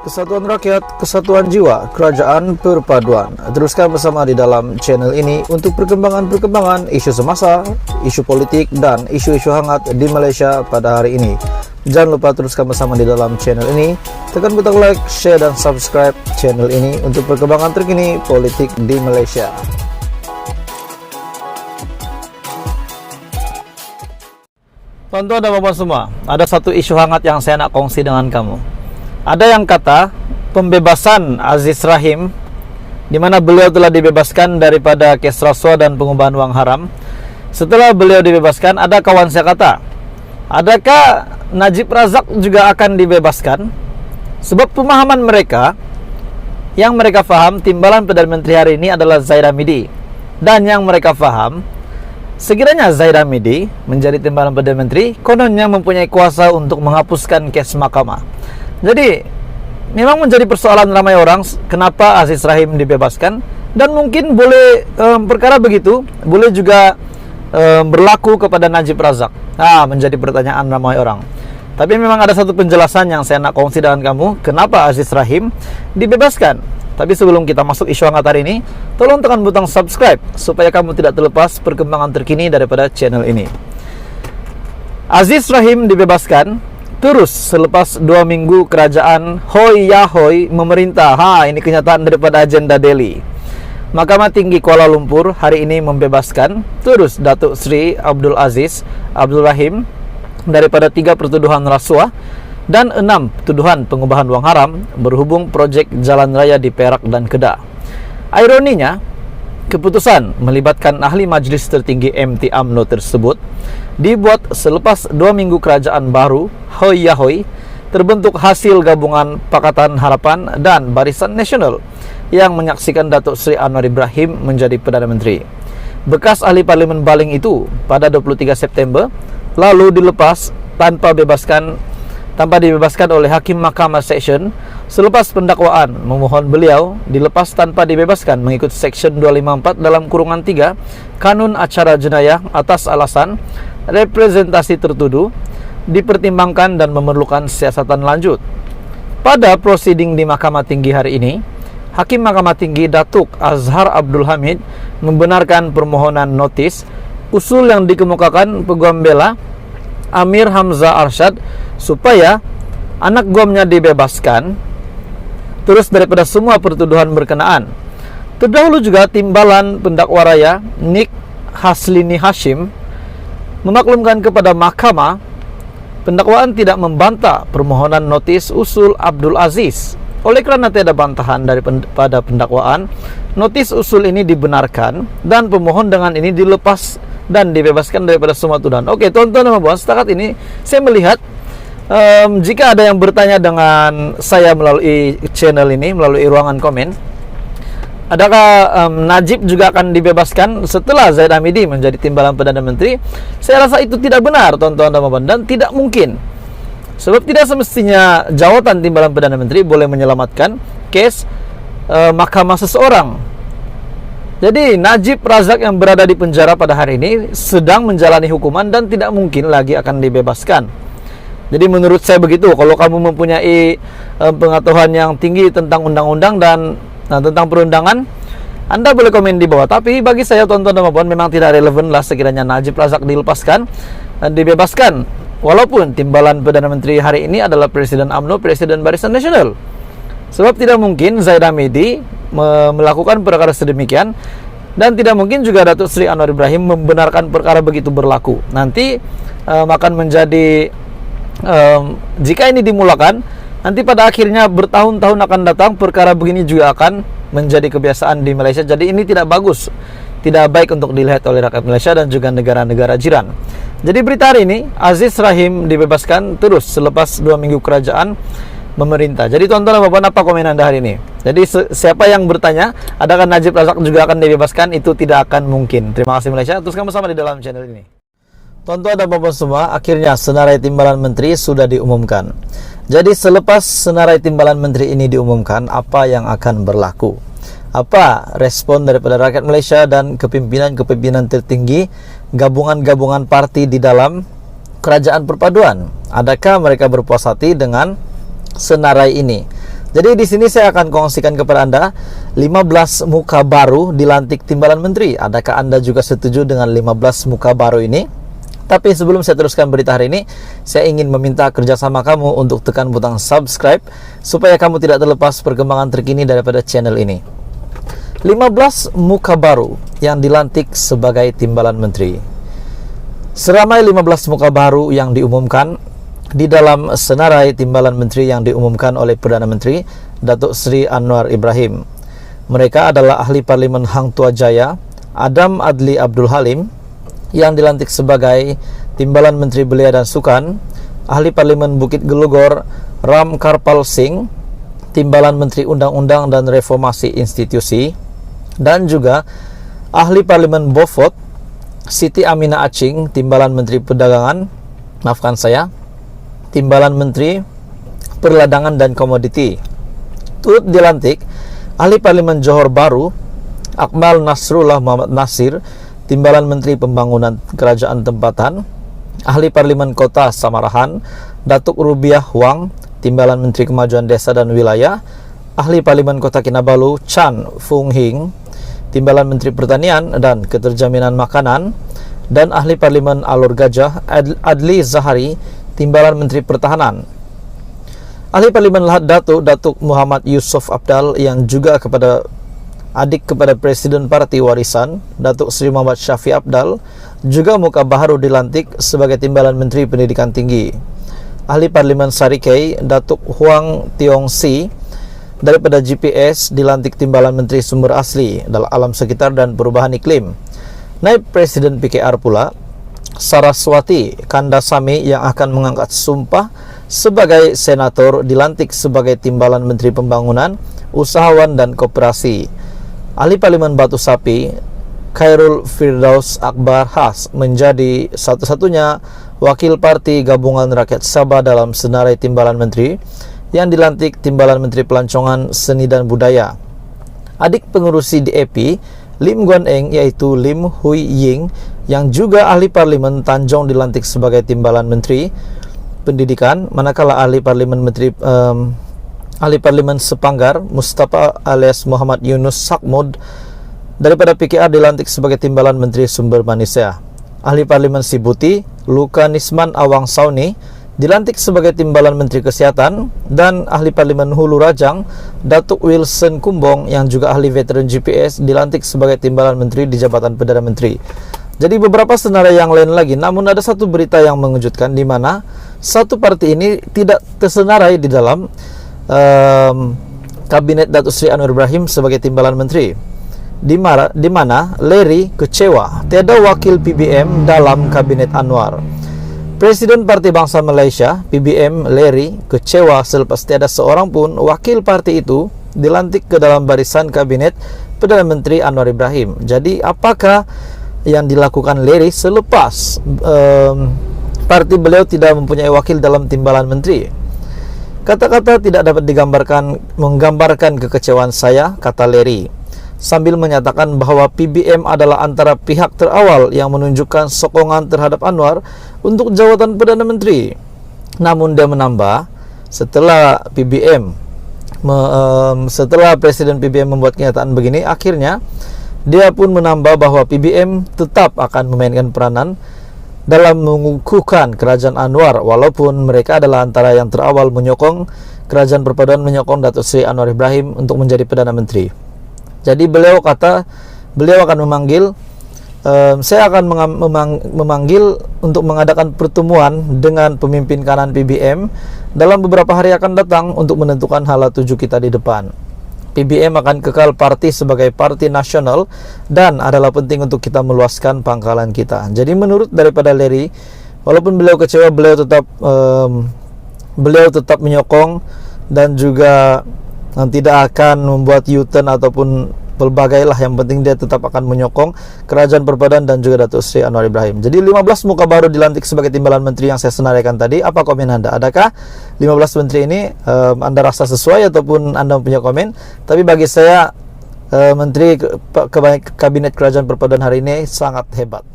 Kesatuan rakyat, kesatuan jiwa, kerajaan perpaduan. Teruskan bersama di dalam channel ini untuk perkembangan-perkembangan isu semasa, isu politik, dan isu-isu hangat di Malaysia pada hari ini. Jangan lupa teruskan bersama di dalam channel ini. Tekan butang like, share, dan subscribe channel ini untuk perkembangan terkini politik di Malaysia. Tuan-tuan dan puan semua, ada satu isu hangat yang saya nak kongsi dengan kamu. Ada yang kata pembebasan Aziz Rahim, di mana beliau telah dibebaskan daripada kes rasuah dan pengubahan wang haram. Setelah beliau dibebaskan, ada kawan saya kata, adakah Najib Razak juga akan dibebaskan? Sebab pemahaman mereka, yang mereka faham timbalan Perdana Menteri hari ini adalah Zahid Hamidi. Dan yang mereka faham, sekiranya Zahid Hamidi menjadi timbalan Perdana Menteri, kononnya mempunyai kuasa untuk menghapuskan kes mahkamah. Jadi memang menjadi persoalan ramai orang kenapa Aziz Rahim dibebaskan, dan mungkin boleh perkara begitu boleh juga berlaku kepada Najib Razak. Menjadi pertanyaan ramai orang. Tapi memang ada satu penjelasan yang saya nak kongsi dengan kamu kenapa Aziz Rahim dibebaskan. Tapi sebelum kita masuk isu hangat hari ini, tolong tekan butang subscribe supaya kamu tidak terlepas perkembangan terkini daripada channel ini. Aziz Rahim dibebaskan terus selepas 2 minggu kerajaan hoi ya hoi memerintah. Ini kenyataan daripada agenda Delhi. Mahkamah Tinggi Kuala Lumpur hari ini membebaskan terus Datuk Seri Abdul Aziz Abdul Rahim daripada 3 pertuduhan rasuah dan 6 tuduhan pengubahan wang haram berhubung projek jalan raya di Perak dan Kedah. Ironinya, keputusan melibatkan ahli majlis tertinggi MT UMNO tersebut dibuat selepas 2 minggu kerajaan baru hoi ya hoi terbentuk hasil gabungan Pakatan Harapan dan Barisan Nasional yang menyaksikan Datuk Seri Anwar Ibrahim menjadi Perdana Menteri. Bekas ahli Parlimen Baling itu pada 23 September lalu dilepas tanpa dibebaskan oleh Hakim Mahkamah Seksyen selepas pendakwaan memohon beliau dilepas tanpa dibebaskan mengikut Seksyen 254 dalam kurungan 3 Kanun Acara Jenayah atas alasan representasi tertuduh dipertimbangkan dan memerlukan siasatan lanjut. Pada prosiding di Mahkamah Tinggi hari ini, Hakim Mahkamah Tinggi Datuk Azhar Abdul Hamid membenarkan permohonan notis usul yang dikemukakan Peguam Bela Amir Hamzah Arsyad supaya anak guamnya dibebaskan terus daripada semua pertuduhan berkenaan. Terdahulu juga timbalan pendakwa raya Nik Haslini Hashim memaklumkan kepada mahkamah pendakwaan tidak membantah permohonan notis usul Abdul Aziz. Oleh kerana tiada bantahan daripada pendakwaan, notis usul ini dibenarkan dan pemohon dengan ini dilepas dan dibebaskan daripada semua tuduhan. Okey, tuan-tuan dan puan, setakat ini saya melihat jika ada yang bertanya dengan saya melalui channel ini, melalui ruangan komen, adakah Najib juga akan dibebaskan setelah Zahid Hamidi menjadi timbalan Perdana Menteri? Saya rasa itu tidak benar, tuan-tuan dan puan, dan tidak mungkin. Sebab tidak semestinya jawatan timbalan Perdana Menteri boleh menyelamatkan kes mahkamah seseorang. Jadi Najib Razak yang berada di penjara pada hari ini sedang menjalani hukuman dan tidak mungkin lagi akan dibebaskan. Jadi menurut saya begitu. Kalau kamu mempunyai pengetahuan yang tinggi tentang undang-undang dan tentang perundangan, anda boleh komen di bawah. Tapi bagi saya, tuan-tuan dan puan, memang tidak relevan lah sekiranya Najib Razak dilepaskan dan dibebaskan, walaupun timbalan Perdana Menteri hari ini adalah Presiden UMNO, Presiden Barisan Nasional. Sebab tidak mungkin Zahid Hamidi melakukan perkara sedemikian, dan tidak mungkin juga Datuk Seri Anwar Ibrahim membenarkan perkara begitu berlaku. Nanti akan menjadi jika ini dimulakan, nanti pada akhirnya bertahun-tahun akan datang perkara begini juga akan menjadi kebiasaan di Malaysia. Jadi ini tidak bagus, tidak baik untuk dilihat oleh rakyat Malaysia dan juga negara-negara jiran. Jadi berita hari ini, Aziz Rahim dibebaskan terus selepas 2 minggu kerajaan memerintah. Jadi tuan-tuan dan puan, apa komen anda hari ini? Jadi siapa yang bertanya adakah Najib Razak juga akan dibebaskan, itu tidak akan mungkin. Terima kasih Malaysia, teruskan bersama di dalam channel ini. Tuan-tuan dan puan semua, akhirnya senarai timbalan menteri sudah diumumkan. Jadi selepas senarai timbalan menteri ini diumumkan, apa yang akan berlaku? Apa respon daripada rakyat Malaysia dan kepimpinan-kepimpinan tertinggi gabungan-gabungan parti di dalam kerajaan perpaduan? Adakah mereka berpuas hati dengan senarai ini? Jadi di sini saya akan kongsikan kepada Anda 15 muka baru dilantik timbalan menteri. Adakah Anda juga setuju dengan 15 muka baru ini? Tapi sebelum saya teruskan berita hari ini, saya ingin meminta kerjasama kamu untuk tekan butang subscribe supaya kamu tidak terlepas perkembangan terkini daripada channel ini. 15 muka baru yang dilantik sebagai timbalan menteri. Seramai 15 muka baru yang diumumkan di dalam senarai timbalan menteri yang diumumkan oleh Perdana Menteri Datuk Seri Anwar Ibrahim. Mereka adalah ahli Parlimen Hang Tuah Jaya Adam Adli Abdul Halim yang dilantik sebagai timbalan menteri belia dan sukan, ahli Parlimen Bukit Gelugor Ram Karpal Singh, timbalan menteri undang-undang dan reformasi institusi, dan juga ahli Parlimen Beaufort Siti Aminah Aching, timbalan menteri perdagangan, timbalan menteri perladangan dan komoditi. Turut dilantik ahli Parlimen Johor Bahru Akmal Nasrullah Muhammad Nasir, timbalan menteri pembangunan kerajaan tempatan, ahli Parlimen Kota Samarahan Datuk Rubiah Wang, timbalan menteri kemajuan desa dan wilayah, ahli Parlimen Kota Kinabalu Chan Fung Hing, timbalan menteri pertanian dan keterjaminan makanan, dan ahli Parlimen Alor Gajah Adli Zahari, timbalan menteri pertahanan. Ahli Parlimen Lahad Datuk Muhammad Yusof Abdal yang juga adik kepada Presiden Parti Warisan Datuk Seri Muhammad Syafi Abdal, juga muka baru dilantik sebagai timbalan menteri pendidikan tinggi. Ahli Parlimen Sarikei Datuk Huang Tiong Si daripada GPS dilantik timbalan menteri sumber asli dalam alam sekitar dan perubahan iklim. Naib Presiden PKR pula Saraswati Kandasamy yang akan mengangkat sumpah sebagai senator dilantik sebagai timbalan menteri pembangunan, usahawan dan koperasi. Ahli Parlimen Batu Sapi Khairul Firdaus Akbar Has menjadi satu-satunya wakil parti Gabungan Rakyat Sabah dalam senarai timbalan menteri yang dilantik timbalan menteri pelancongan seni dan budaya. Adik pengurusi DAP Lim Guan Eng yaitu Lim Hui Ying yang juga ahli Parlimen Tanjung dilantik sebagai timbalan menteri pendidikan, manakala ahli Parlimen Sepanggar Mustafa alias Muhammad Yunus Sakmud daripada PKR dilantik sebagai timbalan menteri sumber manusia. Ahli Parlimen Sibuti Luka Nisman Awang Sauni dilantik sebagai timbalan menteri kesehatan, dan ahli Parlimen Hulu Rajang Datuk Wilson Kumbong yang juga ahli veteran GPS dilantik sebagai timbalan menteri di Jabatan Perdana Menteri. Jadi beberapa senarai yang lain lagi, namun ada satu berita yang mengejutkan di mana satu parti ini tidak tersenarai di dalam kabinet Datuk Seri Anwar Ibrahim sebagai timbalan menteri. Di mana Larry kecewa tiada wakil PBM dalam kabinet Anwar. Presiden Parti Bangsa Malaysia PBM Larry kecewa selepas tiada seorang pun wakil parti itu dilantik ke dalam barisan kabinet Perdana Menteri Anwar Ibrahim. Jadi apakah yang dilakukan Larry selepas parti beliau tidak mempunyai wakil dalam timbalan menteri? Kata-kata tidak dapat menggambarkan kekecewaan saya, kata Larry, sambil menyatakan bahwa PBM adalah antara pihak terawal yang menunjukkan sokongan terhadap Anwar untuk jawatan Perdana Menteri. Namun dia menambah, setelah Presiden PBM membuat kenyataan begini, akhirnya dia pun menambah bahwa PBM tetap akan memainkan peranan dalam mengukuhkan kerajaan Anwar, walaupun mereka adalah antara yang terawal menyokong kerajaan perpaduan menyokong Datuk Seri Anwar Ibrahim untuk menjadi Perdana Menteri. Jadi beliau akan memanggil, saya akan memanggil untuk mengadakan pertemuan dengan pemimpin kanan PBM dalam beberapa hari akan datang untuk menentukan hala tuju kita di depan. PBM akan kekal parti sebagai parti nasional dan adalah penting untuk kita meluaskan pangkalan kita. Jadi menurut daripada Larry, walaupun beliau kecewa, beliau tetap menyokong dan juga tidak akan membuat U-turn ataupun pelbagai lah, yang penting dia tetap akan menyokong kerajaan perpaduan dan juga Datuk Seri Anwar Ibrahim. Jadi 15 muka baru dilantik sebagai timbalan menteri yang saya senaraikan tadi. Apa komen Anda? Adakah 15 menteri ini Anda rasa sesuai ataupun Anda punya komen? Tapi bagi saya menteri kabinet kerajaan perpaduan hari ini sangat hebat.